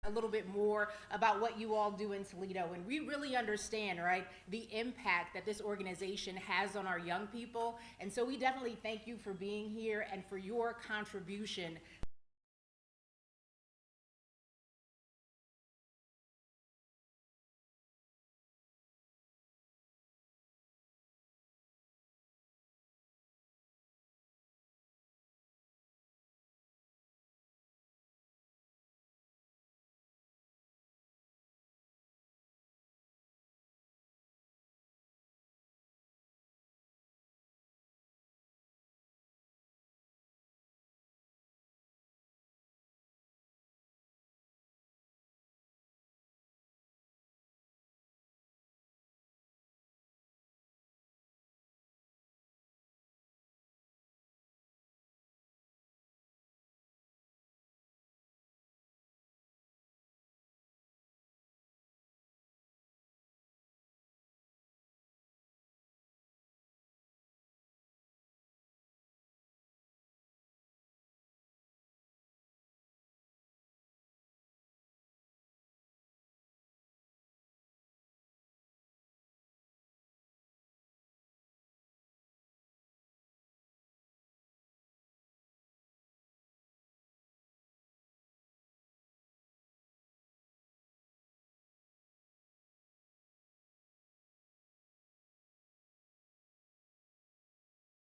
a little bit more about what you all do in Toledo. And we really understand, right, the impact that this organization has on our young people. And so we definitely thank you for being here and for your contribution.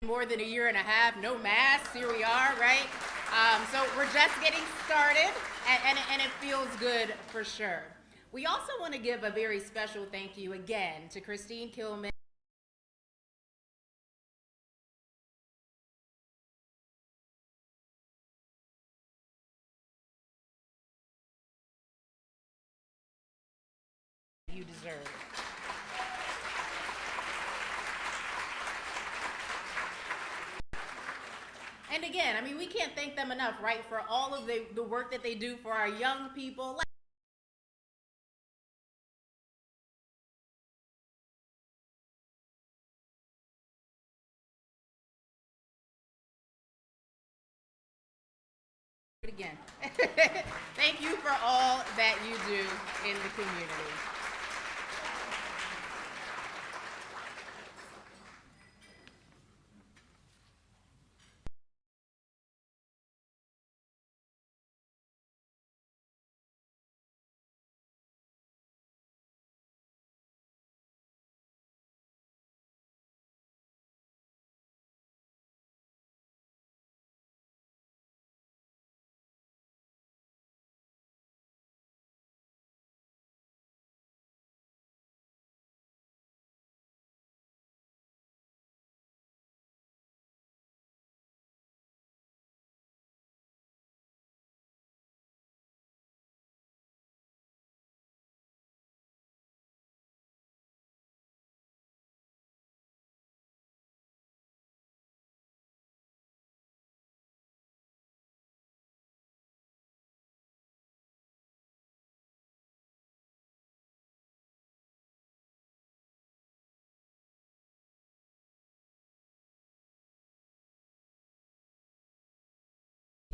More than a year and a half, no masks, here we are, right? So we're just getting started, and it feels good for sure. We also want to give a very special thank you again to Christine Kilman. You deserve. And again, I mean, we can't thank them enough, right, for all of the work that they do for our young people. Again, thank you for all that you do in the community.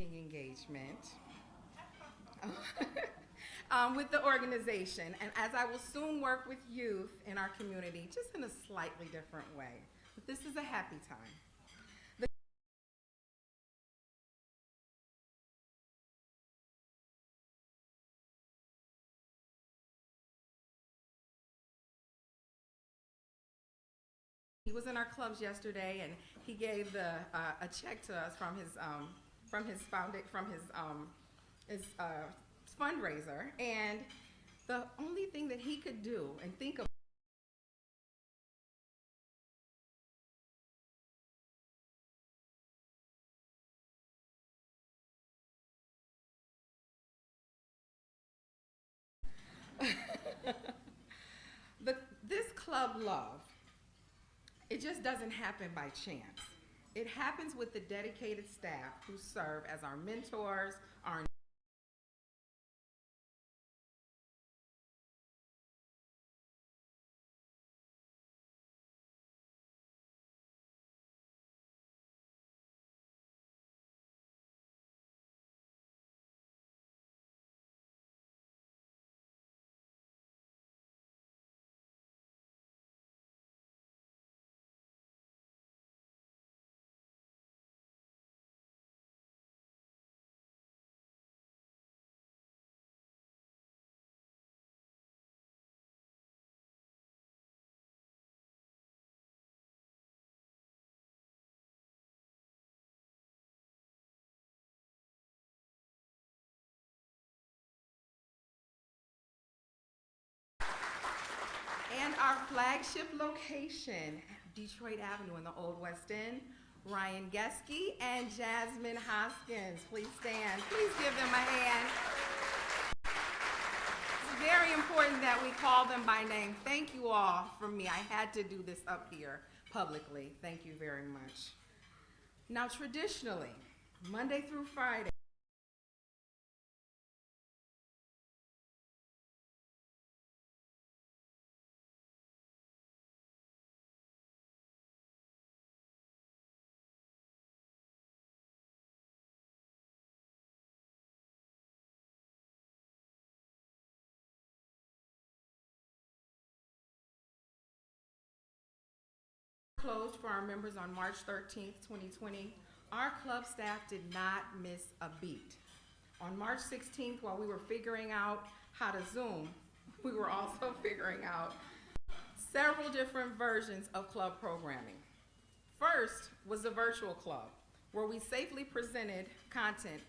Engagement with the organization, and as I will soon work with youth in our community, just in a slightly different way. But this is a happy time. He was in our clubs yesterday, and he gave a check to us from his fundraiser. And the only thing that he could do and think of this club love, it just doesn't happen by chance. It happens with the dedicated staff who serve as our mentors, our our flagship location, Detroit Avenue in the Old West End, Ryan Geske and Jasmine Hoskins. Please stand. Please give them a hand. It's very important that we call them by name. Thank you all from me. I had to do this up here publicly. Thank you very much. Now, traditionally, Monday through Friday, closed for our members on March 13th, 2020, our club staff did not miss a beat. On March 16th, while we were figuring out how to Zoom, we were also figuring out several different versions of club programming. First was the virtual club, where we safely presented content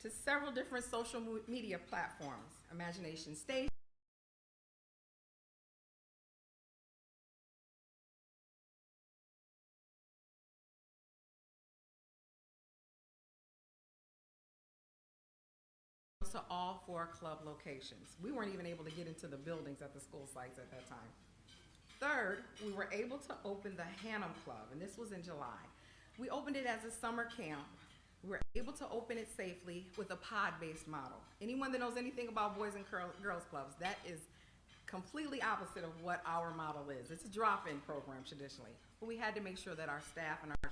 to several different social media platforms, Imagination Station, to all 4 club locations. We weren't even able to get into the buildings at the school sites at that time. Third, we were able to open the Hannum Club, and this was in July. We opened it as a summer camp. We were able to open it safely with a pod-based model. Anyone that knows anything about Boys and Girls Clubs, that is completely opposite of what our model is. It's a drop-in program traditionally, but we had to make sure that our staff and our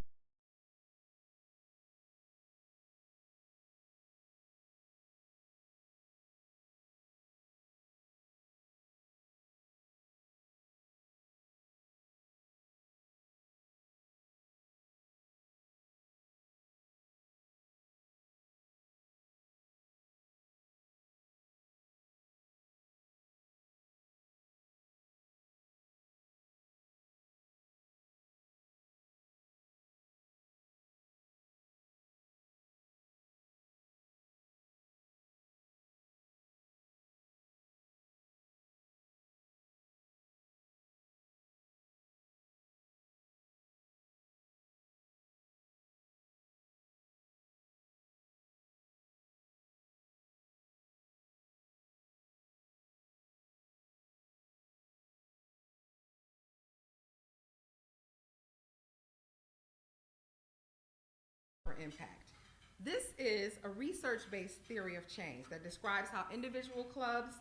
impact. This is a research-based theory of change that describes how individual clubs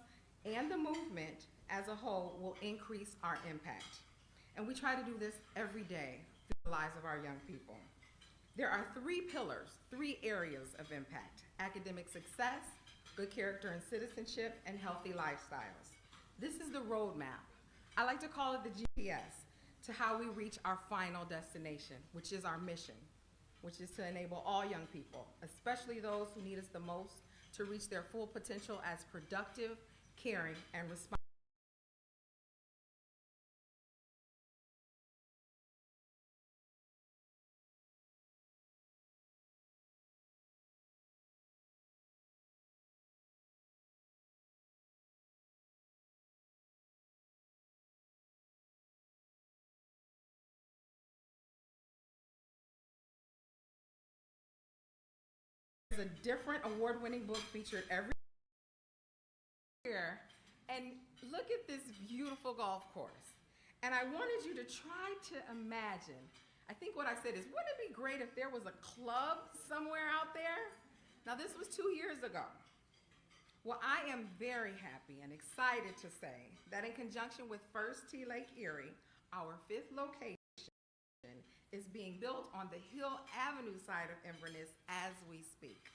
and the movement as a whole will increase our impact. And we try to do this every day through the lives of our young people. There are 3 pillars, 3 areas of impact: academic success, good character and citizenship, and healthy lifestyles. This is the roadmap. I like to call it the GPS to how we reach our final destination, which is our mission, which is to enable all young people, especially those who need us the most, to reach their full potential as productive, caring, and responsible. There's a different award-winning book featured every year, and look at this beautiful golf course. And I wanted you to try to imagine, I think what I said is, wouldn't it be great if there was a club somewhere out there? Now, this was 2 years ago. Well, I am very happy and excited to say that in conjunction with First T Lake Erie, our 5th location is being built on the Hill Avenue side of Inverness as we speak.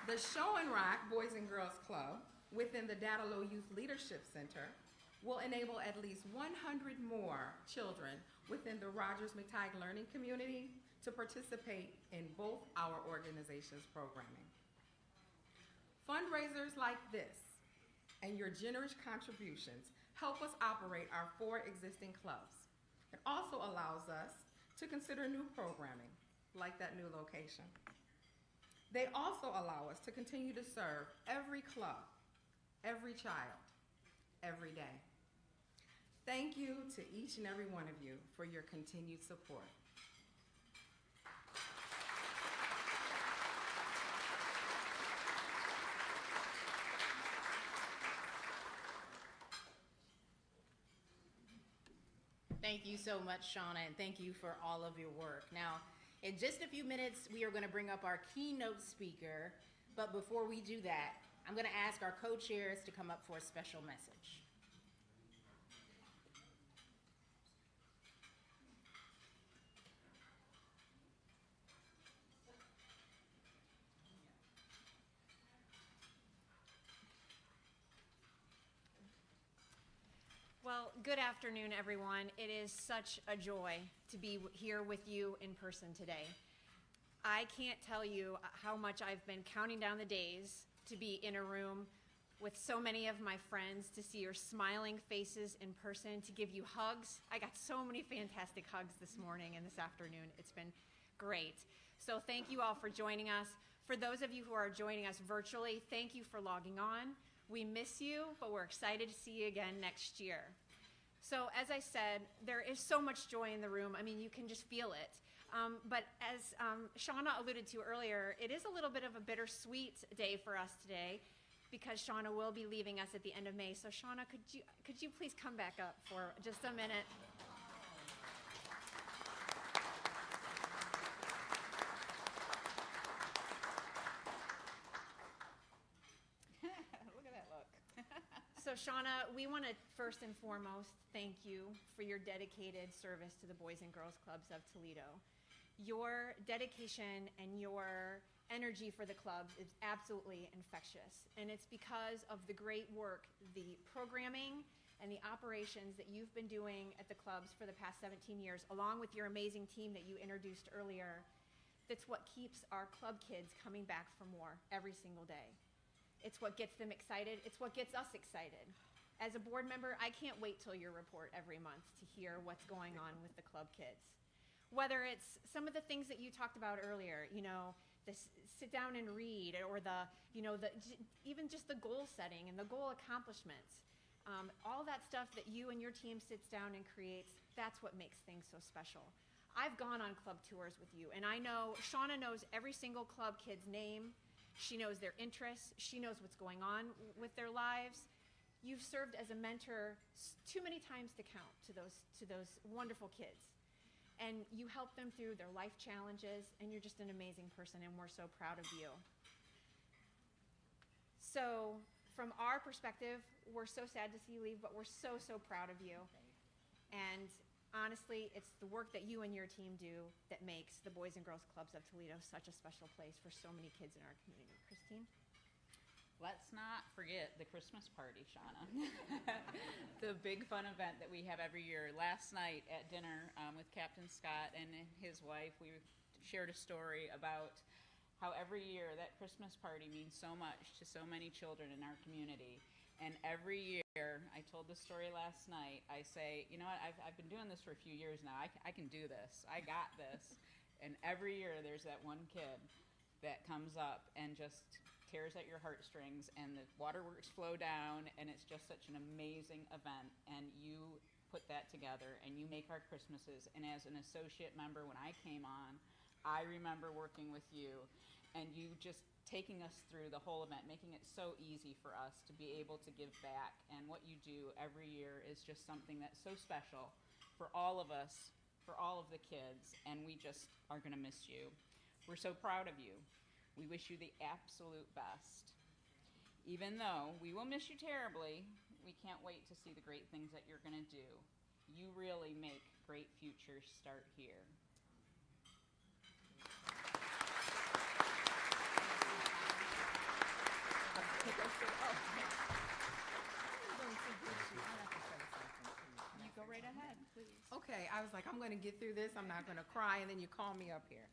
The Show and Rock Boys and Girls Club within the Datalo Youth Leadership Center will enable at least 100 more children within the Rogers McTighe Learning Community to participate in both our organizations' programming. Fundraisers like this and your generous contributions help us operate our 4 existing clubs. It also allows us to consider new programming, like that new location. They also allow us to continue to serve every club, every child, every day. Thank you to each and every one of you for your continued support. Thank you so much, Shauna, and thank you for all of your work. Now, in just a few minutes, we are going to bring up our keynote speaker, but before we do that, I'm going to ask our co-chairs to come up for a special message. Well, good afternoon, everyone. It is such a joy to be here with you in person today. I can't tell you how much I've been counting down the days to be in a room with so many of my friends, to see your smiling faces in person, to give you hugs. I got so many fantastic hugs this morning and this afternoon. It's been great. So thank you all for joining us. For those of you who are joining us virtually, thank you for logging on. We miss you, but we're excited to see you again next year. So as I said, there is so much joy in the room. I mean, you can just feel it. But as Shauna alluded to earlier, it is a little bit of a bittersweet day for us today because Shauna will be leaving us at the end of May. So Shauna, could you please come back up for just a minute? Look at that look. So Shauna, we want to first and foremost thank you for your dedicated service to the Boys and Girls Clubs of Toledo. Your dedication and your energy for the clubs is absolutely infectious, and it's because of the great work, the programming, and the operations that you've been doing at the clubs for the past 17 years, along with your amazing team that you introduced earlier. That's what keeps our club kids coming back for more every single day. It's what gets them excited. It's what gets us excited. As a board member, I can't wait till your report every month to hear what's going on with the club kids. Whether it's some of the things that you talked about earlier, you know, the sit down and read, or even just the goal setting and the goal accomplishments. All that stuff that you and your team sits down and creates, that's what makes things so special. I've gone on club tours with you, and I know Shauna knows every single club kid's name. She knows their interests. She knows what's going on with their lives. You've served as a mentor too many times to count to those wonderful kids. And you help them through their life challenges, and you're just an amazing person, and we're so proud of you. So from our perspective, we're so sad to see you leave, but we're so, so proud of you. And honestly, it's the work that you and your team do that makes the Boys and Girls Clubs of Toledo such a special place for so many kids in our community. Christine? Let's not forget the Christmas party, Shauna. The big fun event that we have every year. Last night at dinner with Captain Scott and his wife, we shared a story about how every year that Christmas party means so much to so many children in our community. And every year, I told the story last night, I say, you know what, I've been doing this for a few years now. I can do this. I got this. And every year there's that one kid that comes up and just tears at your heartstrings, and the waterworks flow down, and it's just such an amazing event. And you put that together, and you make our Christmases. And as an associate member, when I came on, I remember working with you, and you just taking us through the whole event, making it so easy for us to be able to give back. And what you do every year is just something that's so special for all of us, for all of the kids, and we just are going to miss you. We're so proud of you. We wish you the absolute best. Even though we will miss you terribly, we can't wait to see the great things that you're going to do. You really make great futures start here. You go right ahead, please. Okay, I was like, I'm going to get through this. I'm not going to cry, and then you call me up here.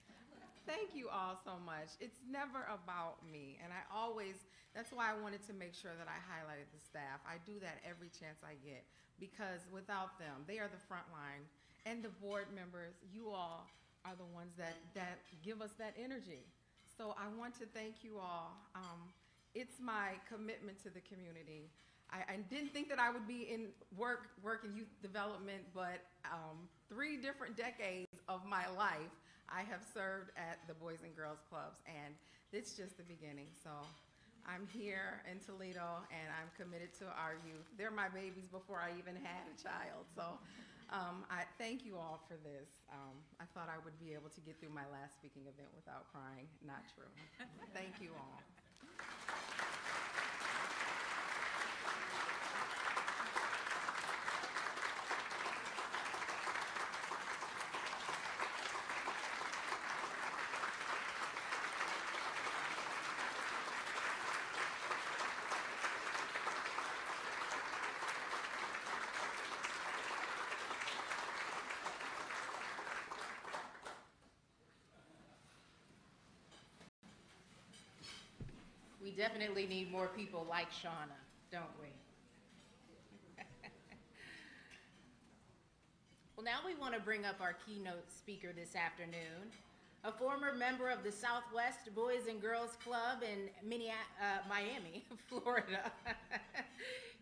Thank you all so much. It's never about me, and that's why I wanted to make sure that I highlighted the staff. I do that every chance I get, because without them, they are the front line, and the board members, you all are the ones that give us that energy. So I want to thank you all. It's my commitment to the community. I didn't think that I would be in work in youth development, but 3 different decades of my life I have served at the Boys and Girls Clubs, and it's just the beginning. So I'm here in Toledo, and I'm committed to our youth. They're my babies before I even had a child. So I thank you all for this. I thought I would be able to get through my last speaking event without crying. Not true. Thank you all. We definitely need more people like Shauna, don't we? Well, now we want to bring up our keynote speaker this afternoon, a former member of the Southwest Boys and Girls Club in Miami, Florida.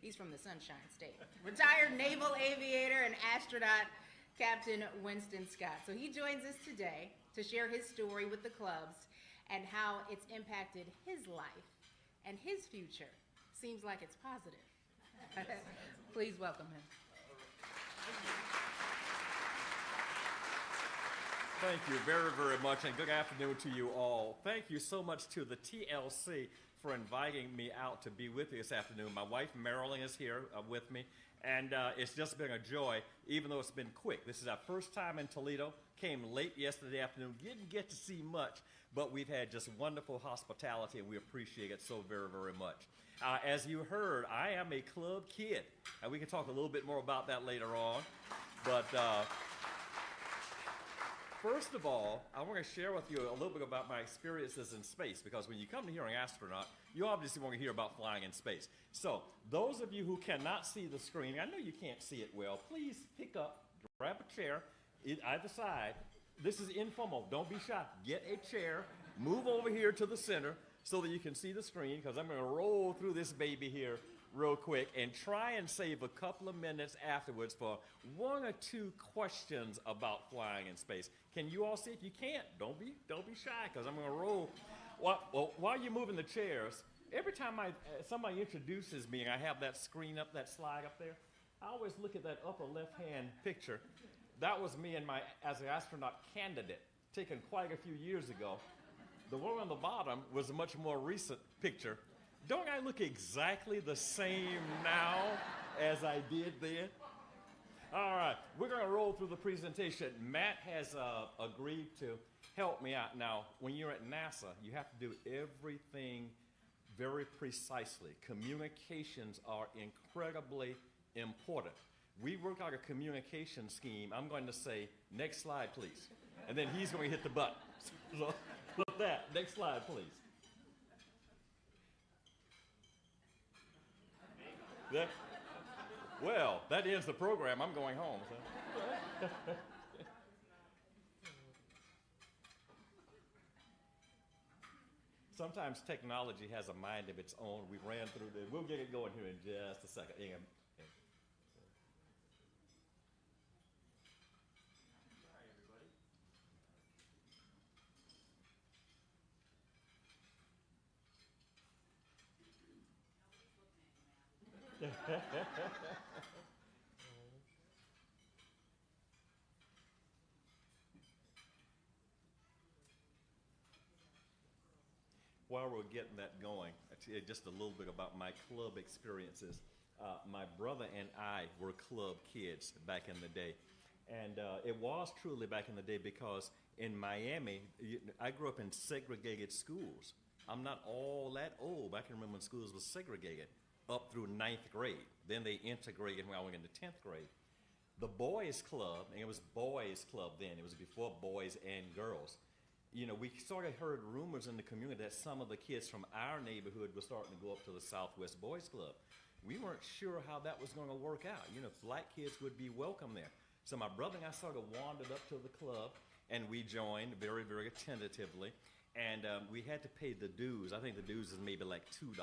He's from the Sunshine State. Retired naval aviator and astronaut, Captain Winston Scott. So he joins us today to share his story with the clubs and how it's impacted his life and his future. Seems like it's positive. Please welcome him. Thank you very, very much, and good afternoon to you all. Thank you so much to the TLC for inviting me out to be with you this afternoon. My wife, Marilyn, is here with me, and it's just been a joy, even though it's been quick. This is our first time in Toledo. Came late yesterday afternoon, didn't get to see much, but we've had just wonderful hospitality, and we appreciate it so very, very much. As you heard, I am a club kid, and we can talk a little bit more about that later on. But first of all, I want to share with you a little bit about my experiences in space, because when you come to hear an astronaut, you obviously want to hear about flying in space. So those of you who cannot see the screen, I know you can't see it well, please pick up, grab a chair, either side. This is informal. Don't be shy. Get a chair, move over here to the center so that you can see the screen, because I'm going to roll through this baby here real quick and try and save a couple of minutes afterwards for 1 or 2 questions about flying in space. Can you all see? If you can't, don't be shy, because I'm going to roll. Well, while you're moving the chairs, every time somebody introduces me and I have that screen up, that slide up there, I always look at that upper left-hand picture. That was me as an astronaut candidate, taken quite a few years ago. The one on the bottom was a much more recent picture. Don't I look exactly the same now as I did then? All right, we're going to roll through the presentation. Matt has agreed to help me out. Now, when you're at NASA, you have to do everything very precisely. Communications are incredibly important. We work out a communication scheme. I'm going to say, next slide, please. And then he's going to hit the button. So, with that, next slide, please. Well, that ends the program. I'm going home. So. Sometimes technology has a mind of its own. We ran through this. We'll get it going here in just a second. While we're getting that going, just a little bit about my club experiences. My brother and I were club kids back in the day. And it was truly back in the day, because in Miami, I grew up in segregated schools. I'm not all that old. I can remember when schools were segregated up through 9th grade. Then they integrated when I went into 10th grade. The boys club, and it was boys club then, it was before boys and girls. You know, we sort of heard rumors in the community that some of the kids from our neighborhood were starting to go up to the Southwest Boys Club. We weren't sure how that was going to work out. You know, black kids would be welcome there. So my brother and I sort of wandered up to the club, and we joined very, very tentatively. And we had to pay the dues. I think the dues is maybe like $2,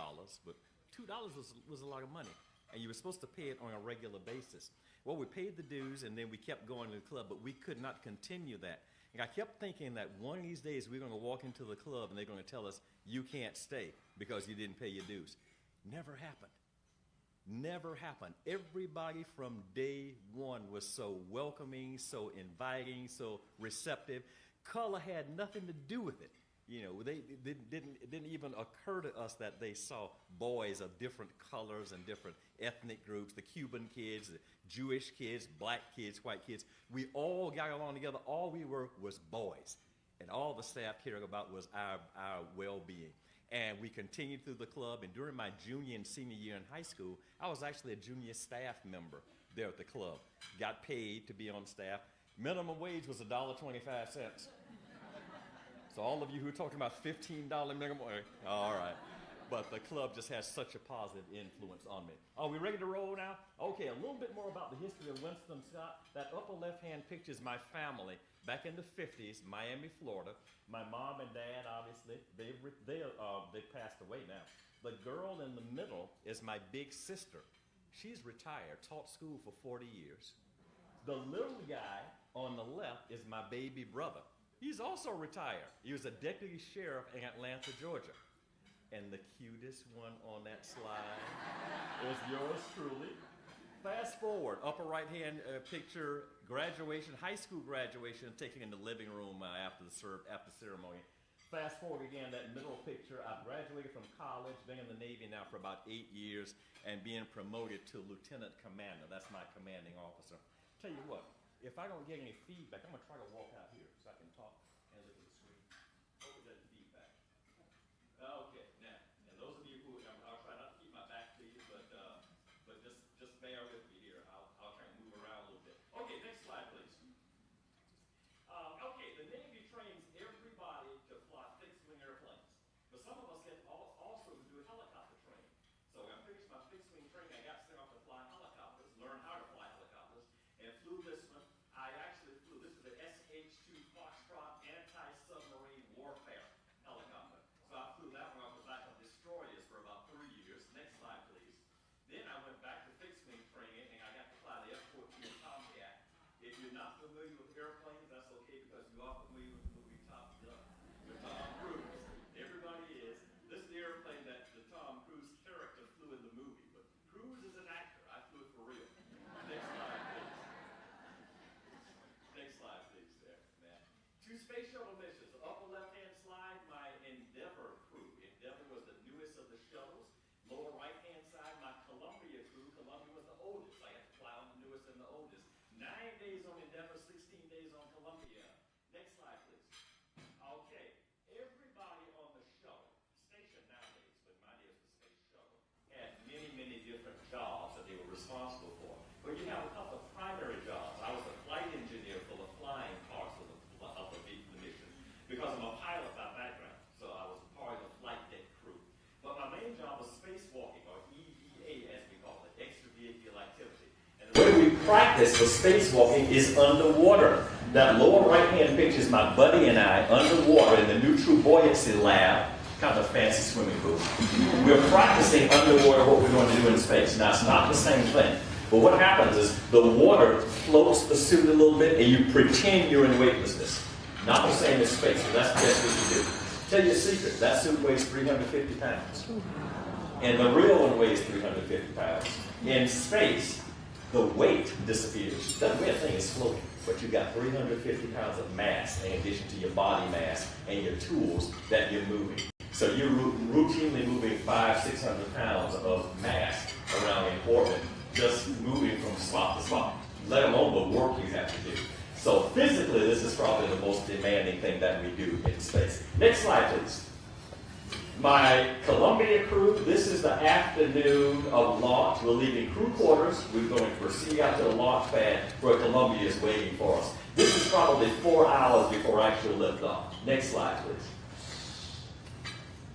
but $2 was a lot of money. And you were supposed to pay it on a regular basis. Well, we paid the dues, and then we kept going to the club, but we could not continue that. And I kept thinking that one of these days we're going to walk into the club, and they're going to tell us, you can't stay because you didn't pay your dues. Never happened. Never happened. Everybody from day one was so welcoming, so inviting, so receptive. Color had nothing to do with it. You know, it didn't even occur to us that they saw boys of different colors and different ethnic groups, the Cuban kids, the Jewish kids, black kids, white kids. We all got along together. All we were was boys. And all the staff cared about was our well-being. And we continued through the club. And during my junior and senior year in high school, I was actually a junior staff member there at the club. Got paid to be on staff. Minimum wage was $1.25. So all of you who are talking about $15 minimum wage, all right. But the club just has such a positive influence on me. Are we ready to roll now? Okay, a little bit more about the history of Winston Scott. That upper left-hand picture is my family back in the 50s, Miami, Florida. My mom and dad, obviously, they passed away now. The girl in the middle is my big sister. She's retired, taught school for 40 years. The little guy on the left is my baby brother. He's also retired. He was a deputy sheriff in Atlanta, Georgia. And the cutest one on that slide is yours truly. Fast forward, upper right-hand picture, graduation, high school graduation, taken in the living room after ceremony. Fast forward again, that middle picture, I've graduated from college, been in the Navy now for about 8 years, and being promoted to lieutenant commander. That's my commanding officer. Tell you what, if I don't get any feedback, I'm gonna try to walk out here so I can talk and look at the screen. Hope it doesn't feedback. Okay, now, and those of you who, I'll try not to keep my back to you, but just bear with me here. I'll try and move around a little bit. Okay, next slide, please. Okay, the Navy trains everybody to fly fixed-wing airplanes, but some of us get also to do helicopter training. So when I finished my fixed-wing training, I got sent off to fly helicopters, learn how to fly helicopters, and flew this one. I actually flew, this is the SH-2 Foxtrot anti-submarine warfare helicopter. So I flew that one off the back of destroyers for about 3 years. Next slide, please. Then I went back to fixed-wing training, and I got to fly the F-14 Tomcat. If you're not familiar with airplanes, that's okay, because you are familiar with the movie Top Gun with Tom Cruise. Everybody is. This is the airplane that the Tom Cruise character flew in the movie, but Cruise is an actor. I flew it for real. Next slide, please. Next slide, please, there, Matt. 2 space shuttle missions. The upper left-hand slide, my Endeavour crew. Endeavour was the newest of the shuttles. Lower right-hand side, my Columbia crew. Columbia was the oldest. I had to fly on the newest and the oldest. 9 days on Endeavour, 16 days on Columbia. Next slide, please. Okay, everybody on the shuttle, station nowadays, but my days was space shuttle, had many, many different jobs that they were responsible for. But you have a couple of primary jobs. I was the flight engineer for the flying parts of the mission, because I'm a pilot by background, so I was part of the flight deck crew. But my main job was spacewalking, or EVA as we call it, extravehicular activity. And the way we practice for spacewalking is underwater. That lower right-hand picture is my buddy and I underwater in the Neutral Buoyancy Lab, kind of a fancy swimming pool. We're practicing underwater what we're going to do in space. Now, it's not the same thing. But what happens is the water floats the suit a little bit, and you pretend you're in weightlessness. Not the same as space, but that's just what you do. Tell you a secret, that suit weighs 350 pounds. And the real one weighs 350 pounds. In space, the weight disappears. That weird thing is floating, but you've got 350 pounds of mass in addition to your body mass and your tools that you're moving. So you're routinely moving 500-600 pounds of mass around in orbit, just moving from spot to spot, let alone the work you have to do. So physically, this is probably the most demanding thing that we do in space. Next slide, please. My Columbia crew, this is the afternoon of launch. We're leaving crew quarters. We're going to proceed out to the launch pad where Columbia is waiting for us. This is probably 4 hours before actual liftoff. Next slide, please.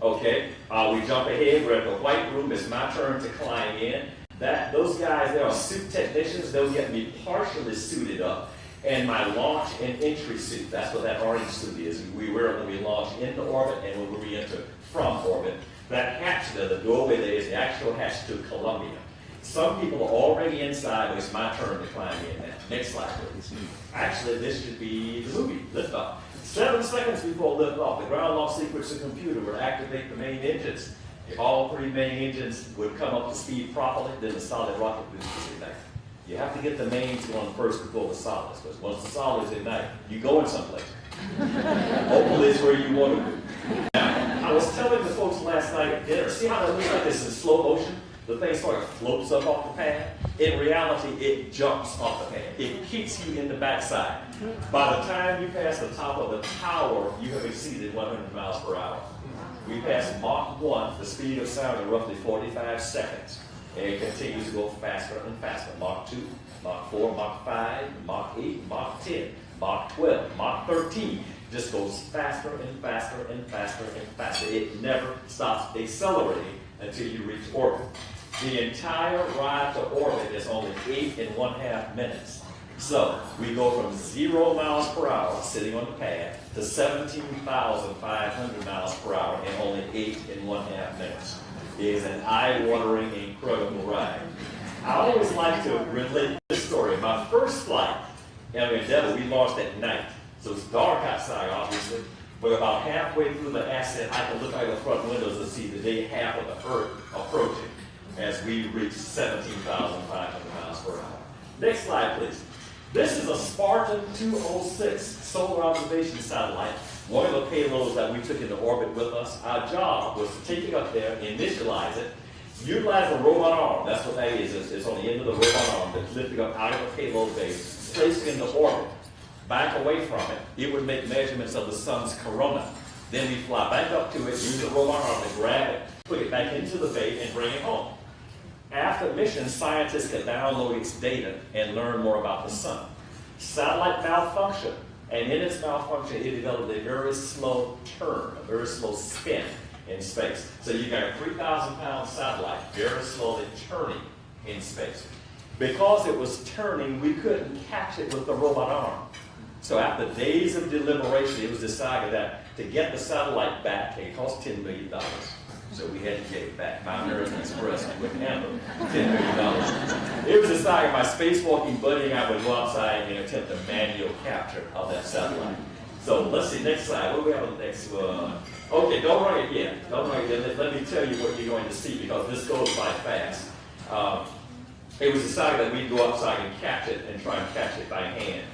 Okay, we jump ahead. We're at the white room. It's my turn to climb in. Those guys, they are suit technicians. They'll get me partially suited up. And my launch and entry suit, that's what that orange suit is. We wear it when we launch into orbit and when we enter from orbit. That hatch there, the doorway there, is the actual hatch to Columbia. Some people are already inside, but it's my turn to climb in now. Next slide, please. Actually, this should be the movie, liftoff. 7 seconds before liftoff, the ground launch sequence computer would activate the main engines. If all 3 main engines would come up to speed properly, then the solid rocket would ignite. You have to get the mains going first before the solids, because once the solids ignite, you go in someplace. Hopefully it's where you want to be. Now, I was telling the folks last night at dinner, see how that looks like this in slow motion? The thing sort of floats up off the pad. In reality, it jumps off the pad. It keeps you in the backside. By the time you pass the top of the tower, you have exceeded 100 miles per hour. We passed Mach 1, the speed of sound, in roughly 45 seconds. And it continues to go faster and faster. Mach 2, Mach 4, Mach 5, Mach 8, Mach 10, Mach 12, Mach 13. Just goes faster and faster and faster and faster. It never stops accelerating until you reach orbit. The entire ride to orbit is only 8.5 minutes. So we go from 0 miles per hour sitting on the pad to 17,500 miles per hour in only 8.5 minutes. It is an eye-watering, incredible ride. I always like to relate this story. My first flight in Endeavor, we launched at night. So it's dark outside, obviously, but about halfway through the ascent, I can look out the front windows and see the day half of the Earth approaching as we reach 17,500 miles per hour. Next slide, please. This is a Spartan 206 solar observation satellite, one of the payloads that we took into orbit with us. Our job was to take it up there, initialize it, utilize a robot arm. That's what that is. It's on the end of the robot arm that's lifted up out of the payload base, placed into orbit. Back away from it, it would make measurements of the sun's corona. Then we fly back up to it, use the robot arm to grab it, put it back into the bay, and bring it home. After mission, scientists can download its data and learn more about the sun. Satellite malfunction, and in its malfunction, it developed a very slow turn, a very slow spin in space. So you got a 3,000-pound satellite very slowly turning in space. Because it was turning, we couldn't catch it with the robot arm. So after days of deliberation, it was decided that to get the satellite back, it cost $10 million. So we had to get it back. My American Express wouldn't handle $10 million. It was decided my spacewalking buddy and I would go outside and attempt a manual capture of that satellite. So let's see, next slide. What do we have on the next one? Okay, don't write it yet. Don't write it yet. Let me tell you what you're going to see because this goes by fast. It was decided that we'd go outside and catch it and try and catch it by hand.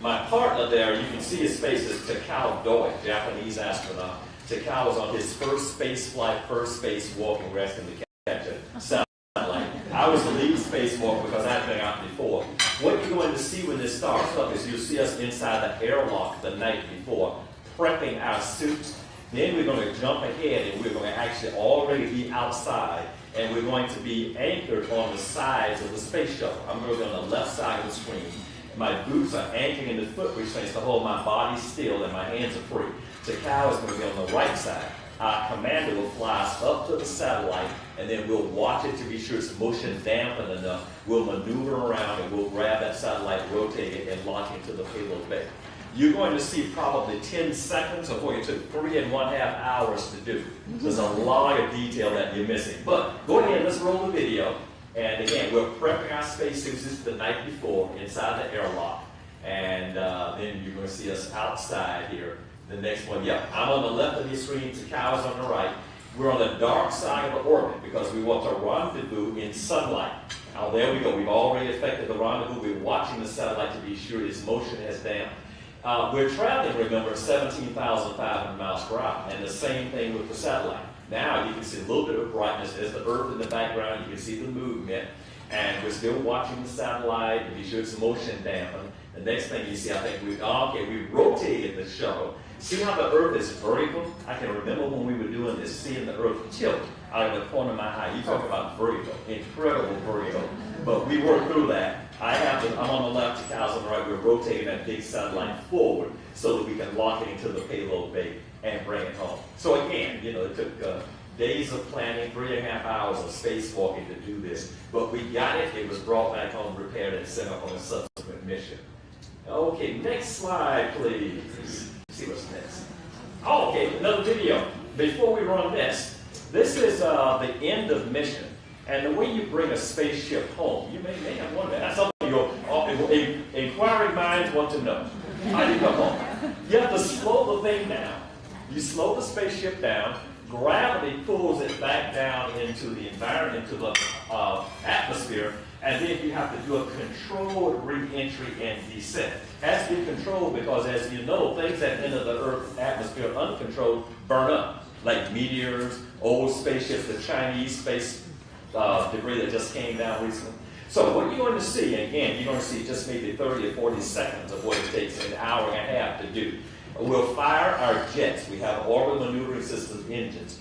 My partner there, you can see his face, is Takao Doi, Japanese astronaut. Takao was on his first space flight, first spacewalk, and we're asking to catch it. Satellite. I was the lead spacewalk because I'd been out before. What you're going to see when this starts up is you'll see us inside the airlock the night before, prepping our suits. Then we're going to jump ahead and we're going to actually already be outside. And we're going to be anchored on the sides of the space shuttle. I'm going to be on the left side of the screen. My boots are anchored in the foot restraints to hold my body still and my hands are free. Takao is going to be on the right side. Our commander will fly us up to the satellite, and then we'll watch it to be sure its motion dampened enough. We'll maneuver around, and we'll grab that satellite, rotate it, and launch it to the payload bay. You're going to see probably 10 seconds of what it took 3.5 hours to do. There's a lot of detail that you're missing. But go ahead, let's roll the video. And again, we're prepping our spacesuits. This is the night before inside the airlock. And then you're going to see us outside here. The next one, yeah, I'm on the left of the screen, Takao is on the right. We're on the dark side of the orbit because we want to rendezvous in sunlight. Now there we go, we've already affected the rendezvous. We're watching the satellite to be sure its motion has damped. We're traveling, remember, 17,500 miles per hour, and the same thing with the satellite. Now you can see a little bit of brightness. There's the Earth in the background. You can see the movement, and we're still watching the satellite to be sure its motion dampened. The next thing you see, I think we rotated the shuttle. See how the Earth is vertical? I can remember when we were doing this, seeing the Earth tilt out of the corner of my eye. You talk about vertical, incredible vertical. But we worked through that. I'm on the left, Takao's on the right. We're rotating that big satellite forward so that we can lock it into the payload bay and bring it home. So again, it took days of planning, 3.5 hours of spacewalking to do this. But we got it. It was brought back home, repaired, and sent up on a subsequent reimbursement mission. Okay, next slide, please. Let's see what's next. Oh, okay, another video. Before we run this is the end of mission. And the way you bring a spaceship home, you may have wondered. That's something your inquiring minds want to know. How do you come home? You have to slow the thing down. You slow the spaceship down. Gravity pulls it back down into the environment, into the atmosphere, and then you have to do a controlled re-entry and descent. It has to be controlled because, as you know, things that enter the Earth's atmosphere uncontrolled burn up, like meteors, old spaceships, the Chinese space debris that just came down recently. So what you're going to see, again, you're going to see just maybe 30 or 40 seconds of what it takes an hour and a half to do. We'll fire our jets. We have orbital maneuvering systems, engines.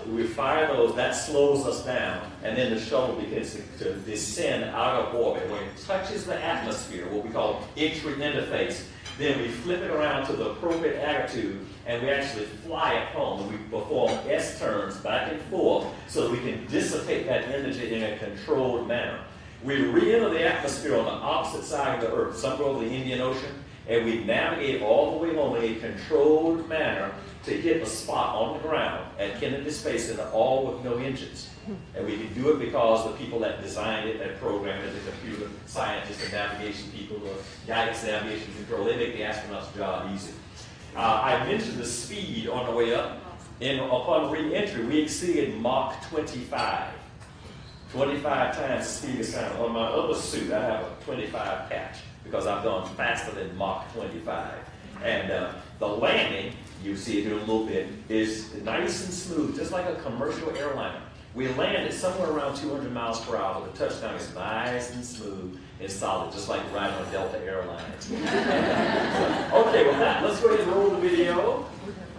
We fire those, that slows us down, and then the shuttle begins to descend out of orbit. When it touches the atmosphere, what we call entry interface, then we flip it around to the appropriate attitude, and we actually fly it home. And we perform S-turns back and forth so that we can dissipate that energy in a controlled manner. We re-enter the atmosphere on the opposite side of the Earth, some go over the Indian Ocean, and we navigate all the way home in a controlled manner to hit a spot on the ground at Kennedy Space Center, all with no engines. And we can do it because the people that designed it, that programmed it, the computer scientists and navigation people, the guidance, navigation control, they make the astronauts' job easy. I mentioned the speed on the way up. And upon re-entry, we exceeded Mach 25. 25 times the speed of sound. On my other suit, I have a 25 patch because I've gone faster than Mach 25. And the landing, you see it here in a little bit, is nice and smooth, just like a commercial airliner. We landed somewhere around 200 miles per hour. The touchdown is nice and smooth and solid, just like riding on Delta Airlines. Okay, with that, let's go ahead and roll the video.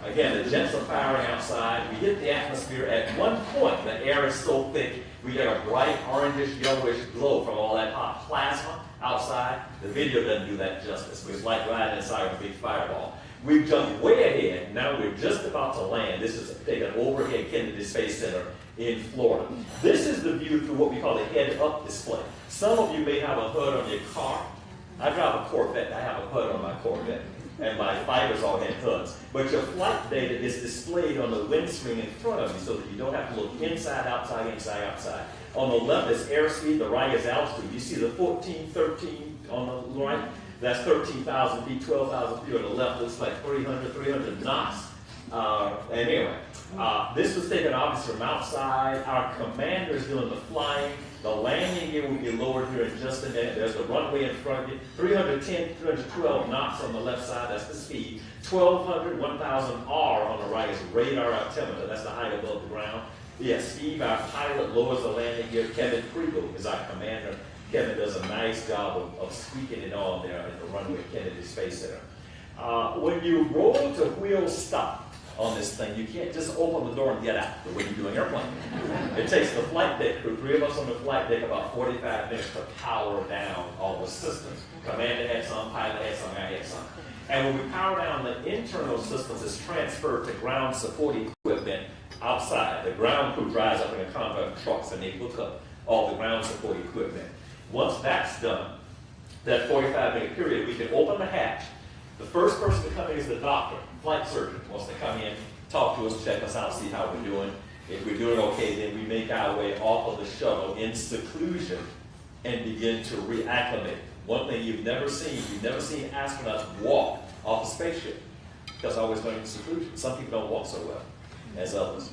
Again, the jets are firing outside. We hit the atmosphere. At one point, the air is so thick, we get a bright orangish, yellowish glow from all that hot plasma outside. The video doesn't do that justice. It's like riding inside a big fireball. We've jumped way ahead. Now we're just about to land. This is taking overhead Kennedy Space Center in Florida. This is the view through what we call the head-up display. Some of you may have a HUD on your car. I drive a Corvette. I have a HUD on my Corvette. And my fighters all had HUDs. But your flight data is displayed on the windscreen in front of you so that you don't have to look inside, outside, inside, outside. On the left is airspeed, the right is altitude. You see the 14, 13 on the right? That's 13,000 feet, 12,000 feet. On the left looks like 300 knots. Anyway, this was taken obviously from outside. Our commander is doing the flying. The landing gear will be lowered here in just a minute. There's the runway in front of you. 310, 312 knots on the left side, that's the speed. 1,200, 1,000 R on the right is radar altimeter. That's the height above the ground. Yes, Steve, our pilot, lowers the landing gear. Kevin Kriegel is our commander. Kevin does a nice job of squeaking it on there at the runway at Kennedy Space Center. When you roll to wheel stop on this thing, you can't just open the door and get out the way you do an airplane. It takes the flight deck crew, 3 of us on the flight deck, about 45 minutes to power down all the systems. Commander had some, pilot had some, I had some. And when we power down, the internal systems is transferred to ground support equipment outside. The ground crew drives up in a convoy of trucks and they hook up all the ground support equipment. Once that's done, that 45-minute period, we can open the hatch. The first person to come in is the doctor, flight surgeon, wants to come in, talk to us, check us out, see how we're doing. If we're doing okay, then we make our way off of the shuttle in seclusion and begin to reacclimate. One thing you've never seen astronauts walk off a spaceship because they're always going in seclusion. Some people don't walk so well as others.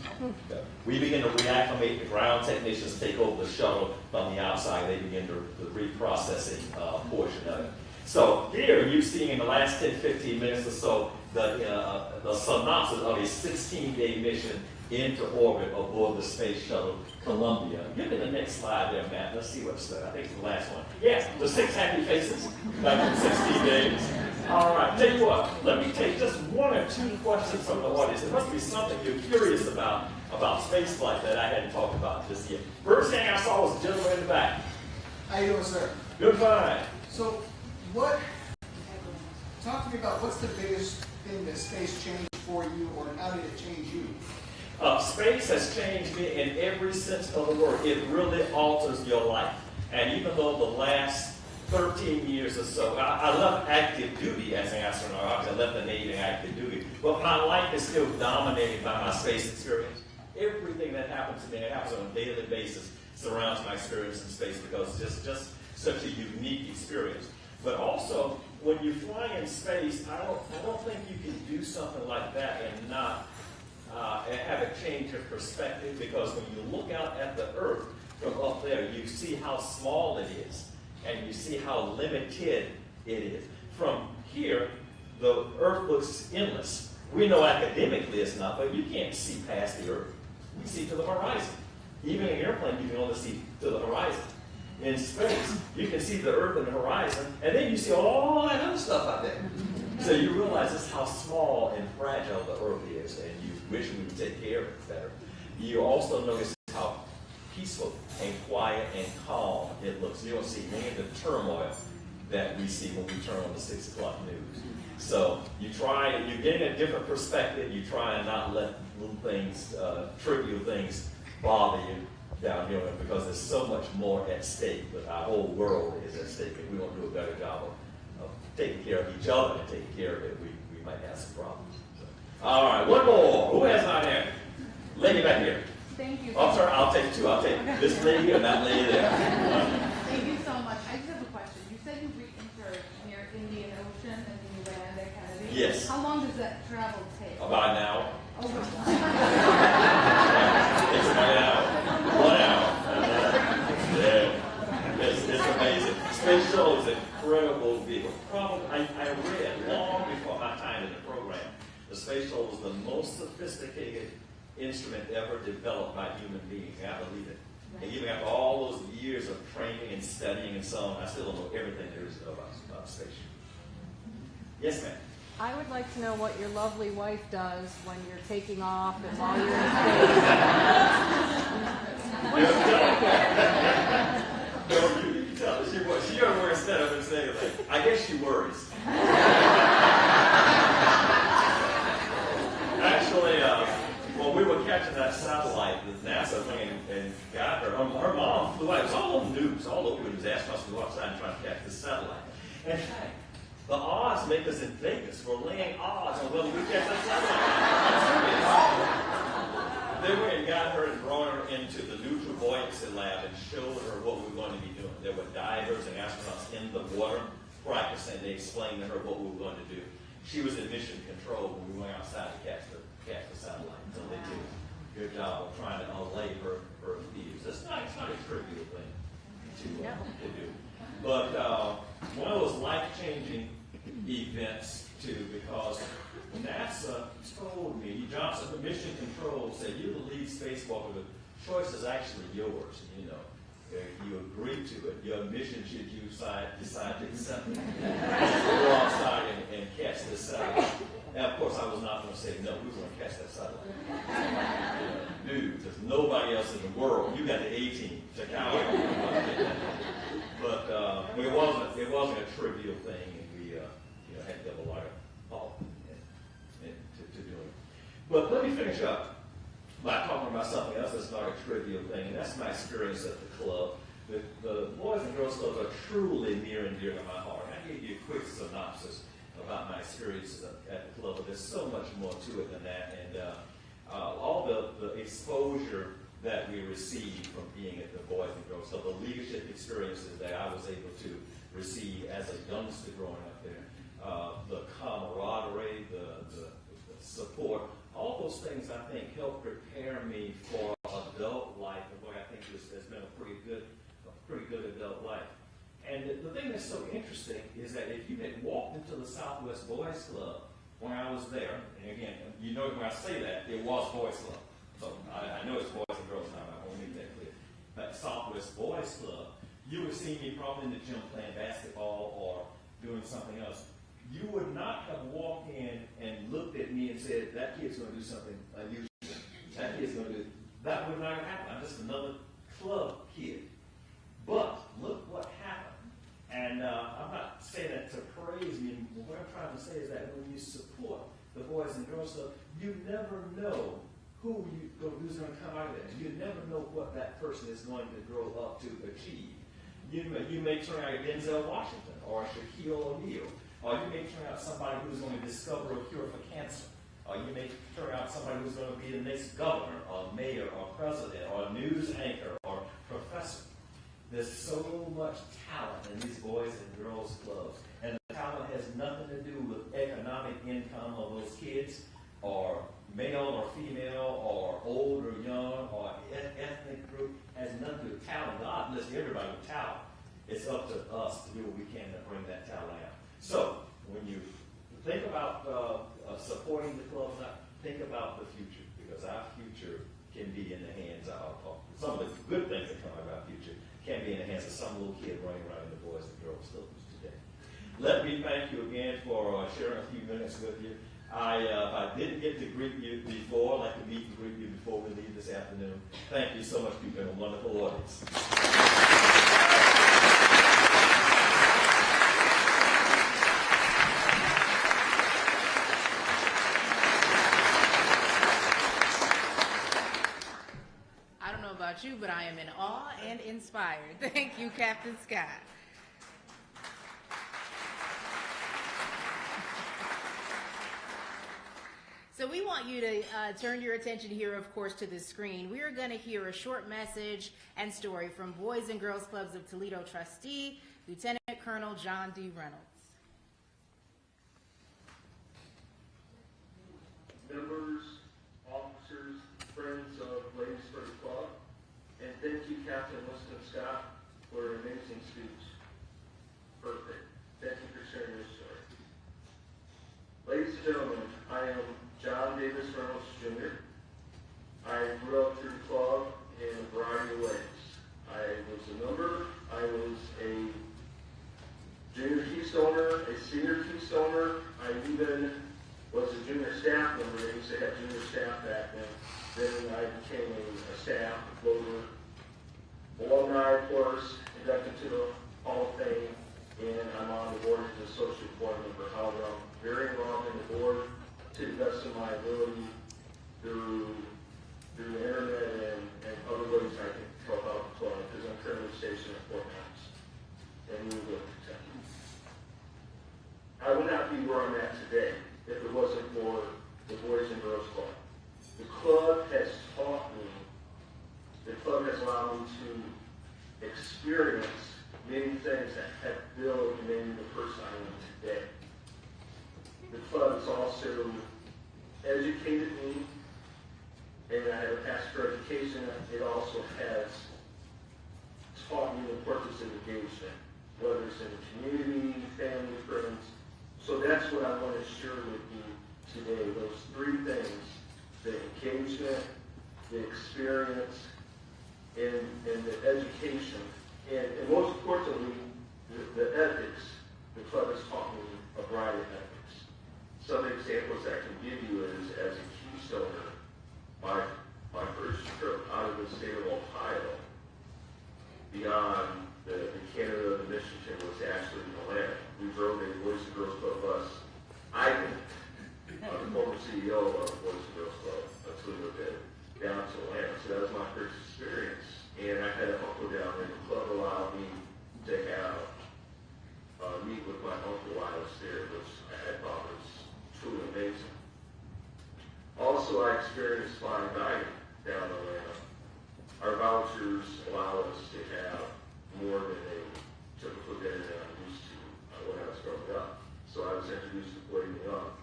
We begin to reacclimate. The ground technicians take over the shuttle from the outside. They begin the reprocessing portion of it. So here you've seen in the last 10, 15 minutes or so the synopsis of a 16-day mission into orbit aboard the Space Shuttle Columbia. Give me the next slide there, Matt. Let's see what's there. I think it's the last one. Yes, the 6 happy faces, like 16 days. All right, tell you what, let me take just 1 or 2 questions from the audience. There must be something you're curious about space flight that I hadn't talked about just yet. First thing I saw was the gentleman in the back. How you doing, sir? Good, fine. So, talk to me about what's the biggest thing that space changed for you, or how did it change you? Space has changed me in every sense of the word. It really alters your life. And even though the last 13 years or so. I left active duty as an astronaut. I left the Navy in active duty. But my life is still dominated by my space experience. Everything that happens to me, it happens on a daily basis, surrounds my experience in space because it's just such a unique experience. But also, when you fly in space, I don't think you can do something like that and not have a change of perspective, because when you look out at the Earth from up there, you see how small it is, and you see how limited it is. From here, the Earth looks endless. We know academically it's not, but you can't see past the Earth. We see to the horizon. Even in an airplane, you can only see to the horizon. In space, you can see the Earth and the horizon, and then you see all that other stuff out there. So you realize just how small and fragile the Earth is, and you wish we would take care of it better. You also notice how peaceful and quiet and calm it looks. You don't see any of the turmoil that we see when we turn on the 6 o'clock news. So you're getting a different perspective. You try and not let little things, trivial things, bother you down here, because there's so much more at stake. But our whole world is at stake, and we won't do a better job of taking care of each other and taking care of it. We might have some problems. So. All right, one more. Who has my hand? Lady back here. Thank you. Oh, sorry, I'll take two. I'll take this lady and that lady there. Thank you so much. I just have a question. You said you re-entered near Indian Ocean and then you land at Kennedy. Yes. How long does that travel take? About an hour. Oh, It's about an hour. 1 hour. Yeah. It's amazing. Space Shuttle is an incredible vehicle. Probably, I read long before my time in the program, the Space Shuttle was the most sophisticated instrument ever developed by human beings. I believe it. And even after all those years of training and studying and so on, I still don't know everything there is to know about space. Yes, ma'am. I would like to know what your lovely wife does when you're taking off and while you're in space. No, you tell her. She doesn't wear a setup and say, like, I guess she worries. Actually, when we were catching that satellite, the NASA thing, and got her mom flew out. It was all on the news, all over the news. Astronauts go outside and try to catch this satellite. In fact, the odds make us in Vegas. We're laying odds on whether we catch that satellite. They went and got her and brought her into the neutral buoyancy lab and showed her what we were going to be doing. There were divers and astronauts in the water practicing. They explained to her what we were going to do. She was in mission control when we went outside to catch the satellite. So they did a good job of trying to allay her views. It's not a trivial thing to do. But one of those life-changing events, too, because NASA told me, Johnson, the mission control, said, you're the lead spacewalker. The choice is actually yours, you know. If you agree to it, your mission, should you decide to accept it, go outside and catch this satellite. Now, of course, I was not going to say, no, we were going to catch that satellite. Dude, there's nobody else in the world. You got the A-team. Check out. But it wasn't a trivial thing, and we had to have a lot of thought to do it. But let me finish up by talking about something else that's not a trivial thing, and that's my experience at the club. The Boys and Girls Clubs are truly near and dear to my heart. I gave you a quick synopsis about my experiences at the club, but there's so much more to it than that. And all the exposure that we received from being at the Boys and Girls Club, the leadership experiences that I was able to receive as a youngster growing up there, the camaraderie, the support, all those things I think help prepare me for adult life, and what I think has been a pretty good adult life. And the thing that's so interesting is that if you had walked into the Southwest Boys Club when I was there, and again, you know when I say that, it was Boys Club. So I know it's Boys and Girls now, I want to make that clear. But Southwest Boys Club, you would see me probably in the gym playing basketball or doing something else. You would not have walked in and looked at me and said, that kid's going to do something unusual. That kid's going to do, that would not have happened. I'm just another club kid. But look what happened. And I'm not saying that to praise me. What I'm trying to say is that when you support the Boys and Girls Club, you never know who's going to come out of that. You never know what that person is going to grow up to achieve. You may turn out Denzel Washington or Shaquille O'Neal, or you may turn out somebody who's going to discover a cure for cancer. Or you may turn out somebody who's going to be the next governor, or mayor, or president, or news anchor, or professor. There's so much talent in these boys and girls clubs. And the talent has nothing to do with economic income of those kids, or male or female, or old or young, or ethnic group. It has nothing to do with talent. God bless everybody with talent. It's up to us to do what we can to bring that talent out. So, when you think about supporting the clubs, think about the future, because our future can be in the hands of, some of the good things that come out of our future can be in the hands of some little kid running around in the Boys and Girls Clubs today. Let me thank you again for sharing a few minutes with you. I didn't get to greet you before. I'd like to meet and greet you before we leave this afternoon. Thank you so much. You've been a wonderful audience. You, but I am in awe and inspired. Thank you, Captain Scott. So we want you to turn your attention here, of course, to the screen. We are going to hear a short message and story from Boys and Girls Clubs of Toledo trustee, Lieutenant Colonel John D. Reynolds. Members, officers, friends of Ladies First Club, and thank you, Captain Winston Scott, for an amazing speech. Perfect. Thank you for sharing your story. Ladies and gentlemen, I am John Davis Reynolds, Jr. I grew up through the club in a variety of ways. I was a member, I was a junior keystoner, a senior keystoner, I even was a junior staff member. They used to have junior staff back then. Then I became a staff floater, alumni, of course, inducted to the Hall of Fame, and I'm on the board as associate board member. However, I'm very involved in the board to the best of my ability through the internet and other ways I can help out the club, because I'm currently stationed at Fort Knox in Louisville, Kentucky. I would not be where I'm at today if it wasn't for the Boys and Girls Club. The club has taught me, the club has allowed me to experience many things that have built and made me the person I am today. The club has also educated me, and I have a passion for education. It also has taught me the importance of engagement, whether it's in the community, family, friends. So that's what I want to share with you today, those three things: the engagement, the experience, and the education, and most importantly, the ethics. The club has taught me a variety of ethics. Some examples I can give you is, as a keystoner, my first trip out of the state of Ohio, beyond the Canada and Michigan, was actually in Atlanta. We drove a Boys and Girls Club bus. I did. The former CEO of the Boys and Girls Club, Toledo, did, down to Atlanta. So that was my first experience. And I had an uncle down there. The club allowed me to have meet with my uncle while I was there, which I thought was truly amazing. Also, I experienced fine dining down in Atlanta. Our vouchers allow us to have more than a typical dinner that I'm used to when I was growing up. So I was introduced to filet mignon.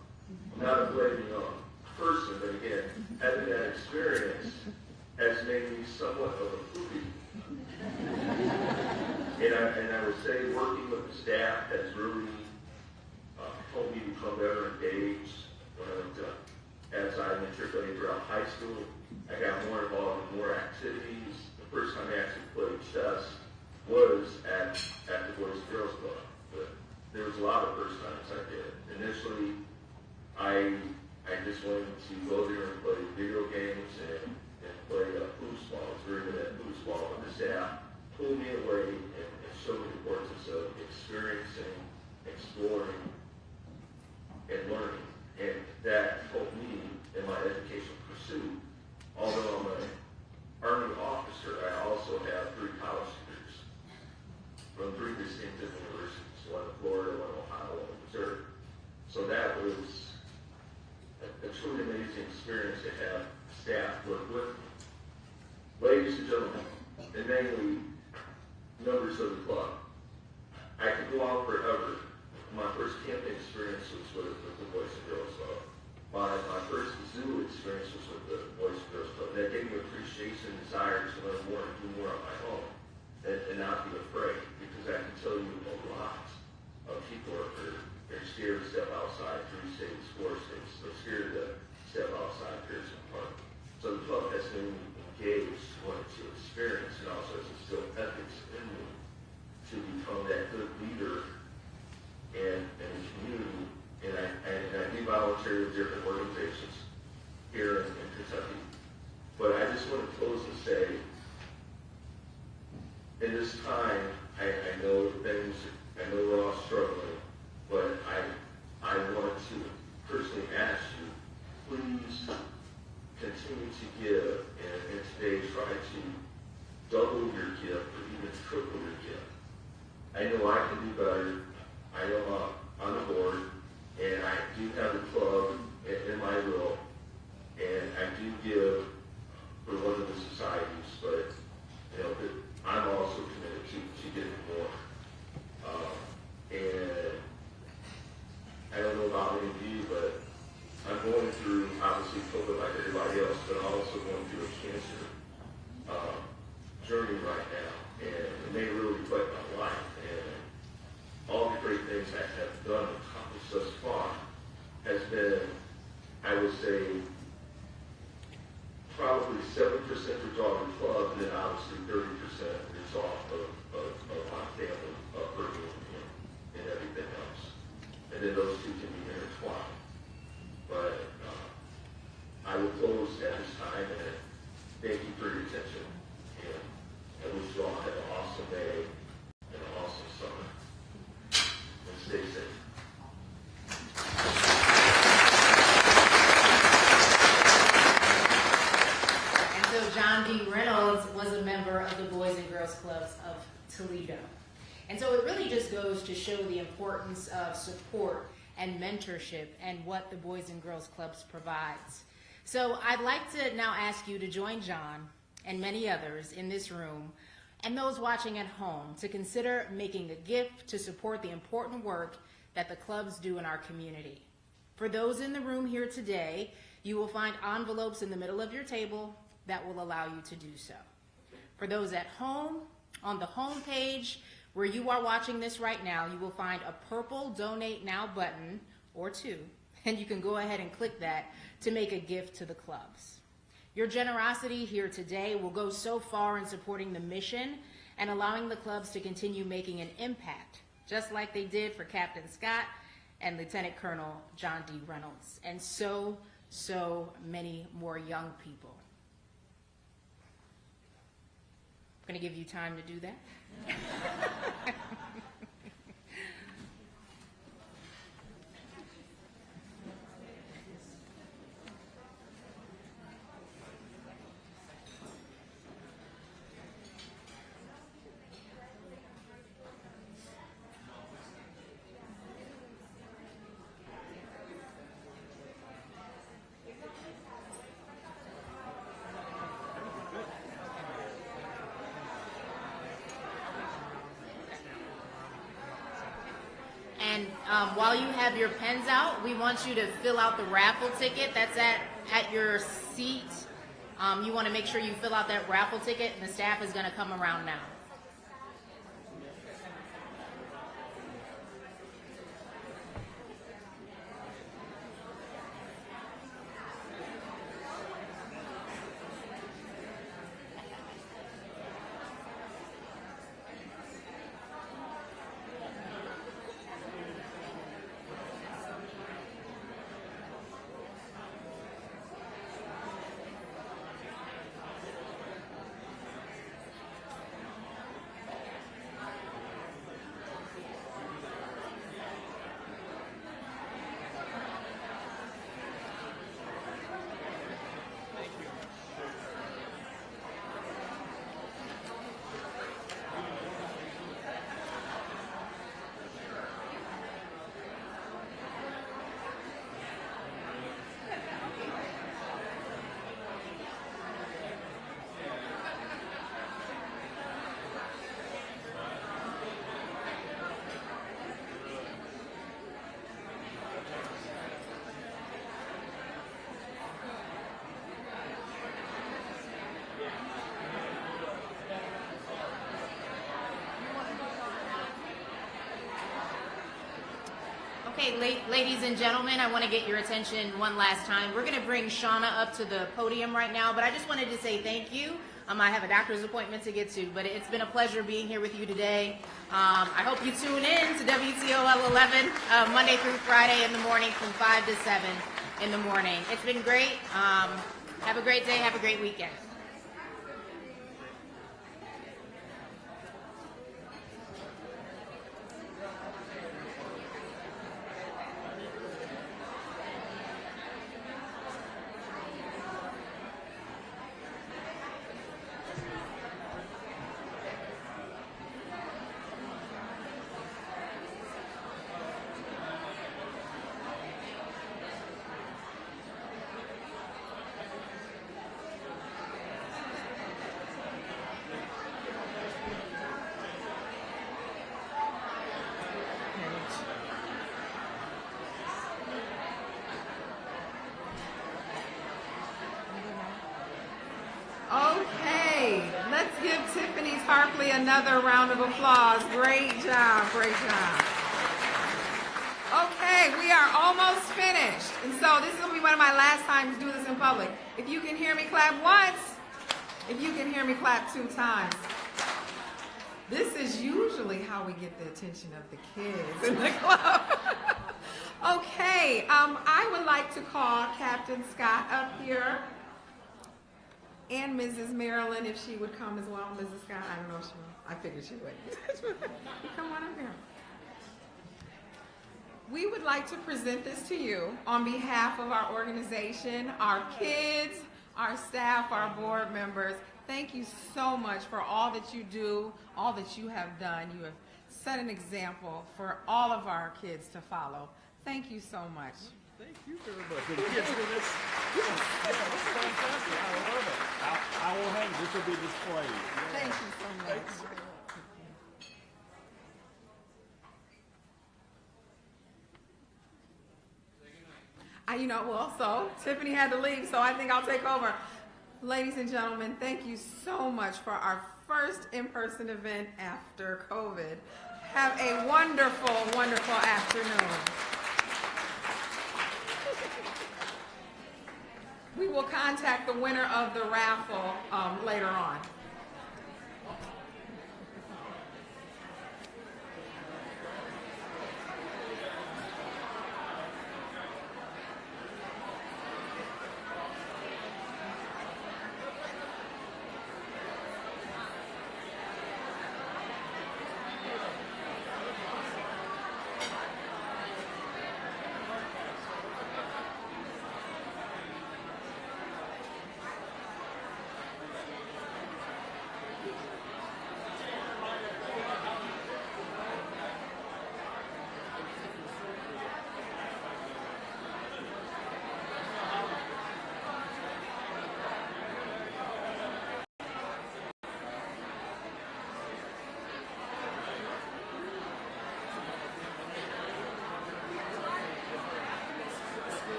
I'm not a filet mignon person, but again, having that experience has made me somewhat of a foodie. And I would say working with the staff has really helped me become better engaged. As I matriculated throughout high school, I got more involved in more activities. The first time I actually played chess was at the Boys and Girls Club. But there was a lot of first times I did. Initially, I just wanted to go there and play video games and play foosball. I was very good at foosball, but the staff pulled me away and showed me the importance of experiencing, exploring, and learning. And that helped me in my educational pursuit. Although I'm an Army officer, I also have 3 college degrees. So that was a truly amazing experience to have staff work with me. Ladies and gentlemen, and mainly members of the club, I could go on forever. My first camping experience was with the Boys and Girls Club. My first zoo experience was with the Boys and Girls Club. That gave me appreciation and desire to learn more and do more on my own and not be afraid, because I can tell you a lot of people are scared to step outside 3 states, 4 states. They're scared to step outside Pearson Park. So the club has been engaged, wanted to experience, and also has instilled ethics in me to become that good leader and community. And I do volunteer with different organizations here in Kentucky. But I just want to close and say, in this time, I know we're all struggling, but I want to personally ask you, please continue to give, and today try to double your gift or even triple your gift. I know I can do better. I know I'm on the board, and I do have a club in my will, and I do give for one of the societies, but I'm also committed to getting more. And I don't know about any of you, but I'm going through, obviously, COVID like everybody else, but I'm also going through a cancer journey right now, and it may really reflect my life. And all the great things I have done and accomplished thus far has been, I would say, probably 7% result of the club, and then obviously 30% result of my family upbringing and everything else. And then those two can be intertwined. But I will close at this time, and thank you for your attention. And I wish you all have an awesome day and an awesome summer. And stay safe. And so John D. Reynolds was a member of the Boys and Girls Clubs of Toledo. And so it really just goes to show the importance of support and mentorship and what the Boys and Girls Clubs provides. So I'd like to now ask you to join John and many others in this room and those watching at home to consider making a gift to support the important work that the clubs do in our community. For those in the room here today, you will find envelopes in the middle of your table that will allow you to do so. For those at home, on the home page where you are watching this right now, you will find a purple Donate Now button, or two, and you can go ahead and click that to make a gift to the clubs. Your generosity here today will go so far in supporting the mission and allowing the clubs to continue making an impact, just like they did for Captain Scott and Lieutenant Colonel John D. Reynolds, and so many more young people. I'm going to give you time to do that. And while you have your pens out, we want you to fill out the raffle ticket that's at your seat. You want to make sure you fill out that raffle ticket, and the staff is going to come around now. Okay, ladies and gentlemen, I want to get your attention one last time. We're going to bring Shauna up to the podium right now, but I just wanted to say thank you. I have a doctor's appointment to get to, but it's been a pleasure being here with you today. I hope you tune in to WTOL 11 Monday through Friday in the morning from 5 to 7 in the morning. It's been great. Have a great day. Have a great weekend. Okay, let's give Tiffany Harpley another round of applause. Great job, great job. Okay, we are almost finished. And so this is going to be one of my last times to do this in public. If you can hear me, clap once. If you can hear me, clap 2 times. This is usually how we get the attention of the kids in the club. Okay, I would like to call Captain Scott up here. And Mrs. Marilyn, if she would come as well. Mrs. Scott, I don't know if she will. I figured she would. Come on up here. We would like to present this to you on behalf of our organization, our kids, our staff, our board members. Thank you so much for all that you do, all that you have done. You have set an example for all of our kids to follow. Thank you so much. Thank you very much. And kids, this is fantastic. I love it. I will hang. This will be displayed. Yeah. Thank you so much. Thanks. So Tiffany had to leave, so I think I'll take over. Ladies and gentlemen, thank you so much for our first in-person event after COVID. Have a wonderful, wonderful afternoon. We will contact the winner of the raffle later on.